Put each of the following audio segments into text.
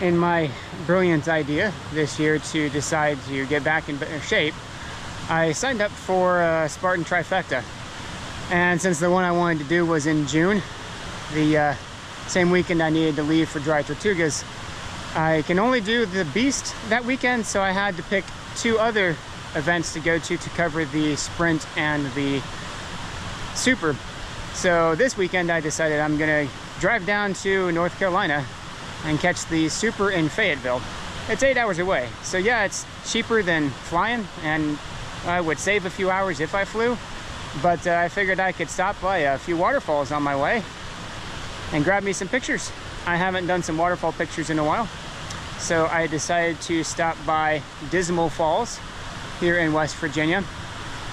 in my brilliant idea this year to decide to get back in better shape, I signed up for a Spartan trifecta. And since the one I wanted to do was in June, the same weekend I needed to leave for Dry Tortugas, I can only do the Beast that weekend, so I had to pick 2 other events to go to cover the Sprint and the Super. So this weekend I decided I'm gonna drive down to North Carolina and catch the Super in Fayetteville. It's 8 hours away, so yeah, it's cheaper than flying, and I would save a few hours if I flew, but I figured I could stop by a few waterfalls on my way and grab me some pictures. I haven't done some waterfall pictures in a while, so I decided to stop by Dismal Falls here in West Virginia.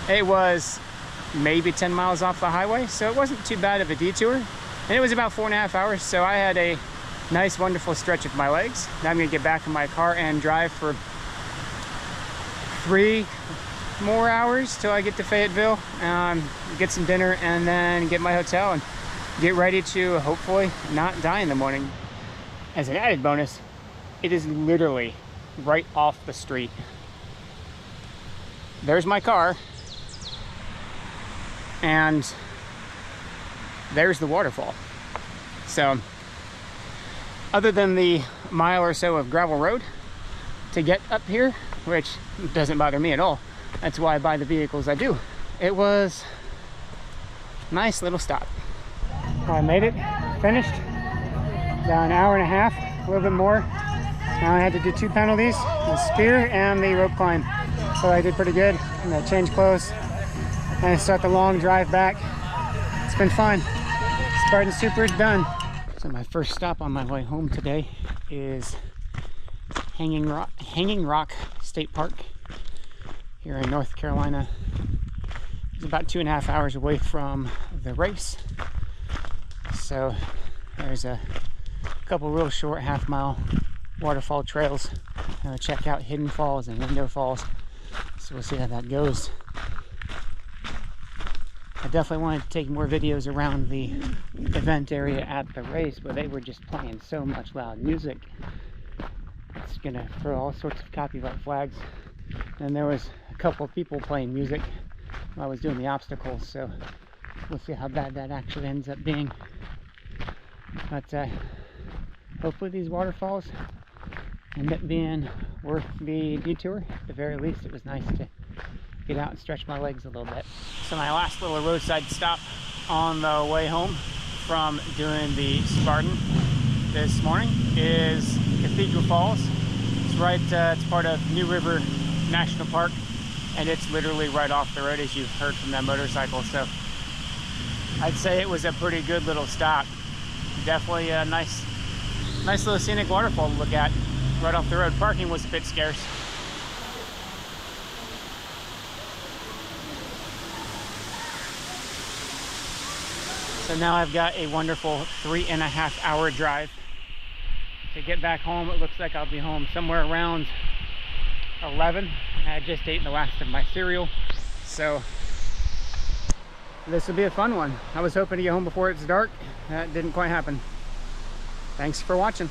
It was maybe 10 miles off the highway, so it wasn't too bad of a detour, and it was about 4.5 hours, so I had a nice, wonderful stretch of my legs. Now I'm gonna get back in my car and drive for 3 more hours till I get to Fayetteville, get some dinner, and then get my hotel and get ready to hopefully not die in the morning. As an added bonus, it is literally right off the street. There's my car, and there's the waterfall. So other than the mile or so of gravel road to get up here, which doesn't bother me at all, that's why I buy the vehicles I do, it was a nice little stop. I made it, finished, about an hour and a half, a little bit more. Now I had to do 2 penalties, the spear and the rope climb. So I did pretty good. I'm gonna change clothes and start the long drive back. It's been fun. Spartan Super is done. So my first stop on my way home today is Hanging Rock State Park here in North Carolina. It's about 2.5 hours away from the race. So there's a couple real short half-mile waterfall trails. Check out Hidden Falls and Window Falls. So we'll see how that goes. I definitely wanted to take more videos around the event area at the race, but they were just playing so much loud music. It's gonna throw all sorts of copyright flags. And there was a couple of people playing music while I was doing the obstacles, so we'll see how bad that actually ends up being. But hopefully these waterfalls end up being worth the detour. At the very least, it was nice to get out and stretch my legs a little bit. So my last little roadside stop on the way home from doing the Spartan this morning is Cathedral Falls. It's right, it's part of New River National Park, and it's literally right off the road, as you heard from that motorcycle. So I'd say it was a pretty good little stop. Definitely a nice little scenic waterfall to look at right off the road. Parking was a bit scarce. So now I've got a wonderful 3.5 hour drive to get back home. It looks like I'll be home somewhere around 11. I just ate the last of my cereal, so this will be a fun one. I was hoping to get home before it's dark. That didn't quite happen. Thanks for watching.